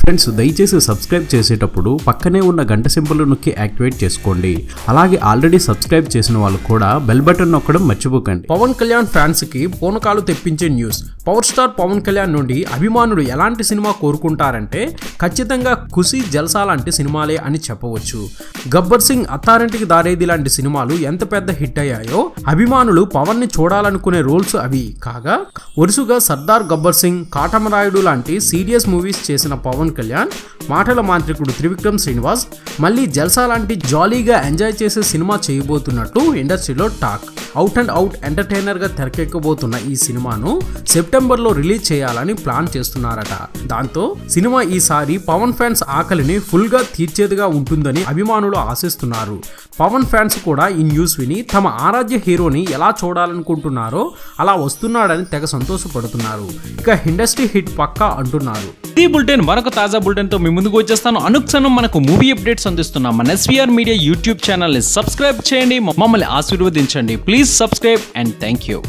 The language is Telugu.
ఫ్రెండ్స్ దయచేసి సబ్స్క్రైబ్ చేసేటప్పుడు పక్కనే ఉన్న గంట సింబల్ నొక్కి యాక్టివేట్ చేసుకోండి. అలాగే ఆల్రెడీ సబ్స్క్రైబ్ చేసిన వాళ్ళు కూడా బెల్ బటన్ నొక్కడం మర్చిపోకండి. పవన్ కళ్యాణ్ ఫ్యాన్స్ కి పూనకాలు తెప్పించే news. Power star Pawan Kalyan నుండి అభిమానులు ఎలాంటి సినిమా కోరుకుంటారంటే ఖచ్చితంగా ఖుషీ జల్సా లాంటి సినిమాలే అని చెప్పవచ్చు. గబ్బర్ సింగ్, అత్తారింటికి దారేది లాంటి సినిమాలు ఎంత పెద్ద హిట్ అయ్యాయో అభిమానులు పవన్ ని చూడాలనుకునే రోల్స్ అవి కాగా, వరుసగా సర్దార్ గబ్బర్ సింగ్, కాటమరాయుడు లాంటి సీరియస్ మూవీస్ చేసిన పవన్ కళ్యాణ్ మాటల మాంత్రికుడు త్రివిక్రమ్ శ్రీనివాస్ మళ్ళీ జల్సా లాంటి జాలీగా ఎంజాయ్ చేసే సినిమా చేయబోతున్నట్టు ఇండస్ట్రీలో talk. Out and out entertainer గా తెరకెక్కబోతున్న ఈ సినిమాను సెప్టెంబర్ లో రిలీజ్ చేయాలని ప్లాన్ చేస్తున్నారట. దాంతో సినిమా ఈసారి పవన్ ఫ్యాన్స్ ఆకలిని ఫుల్ గా తీర్చేదిగా ఉంటుందని అభిమానులు ఆశిస్తున్నారు. పవన్ ఫ్యాన్స్ కూడా ఈ న్యూస్ విని తమ ఆరాధ్య హీరోని ఎలా చూడాలనుకుంటున్నారో అలా వస్తున్నాడని తెగ సంతోషపడుతున్నారు. ఇక ఇండస్ట్రీ హిట్ పక్కా అంటున్నారు. ఈ బులెటిన్ మరొక తాజా బులెటిన్ తో మీ ముందుకు వచ్చేస్తాను. అనుక్షణం మనకు మూవీ అప్డేట్స్ అందిస్తున్నాం మన ఎస్వీఆర్ మీడియా యూట్యూబ్ ఛానల్ ని సబ్స్క్రైబ్ చేయండి, మమ్మల్ని ఆశీర్వదించండి. Please subscribe and thank you.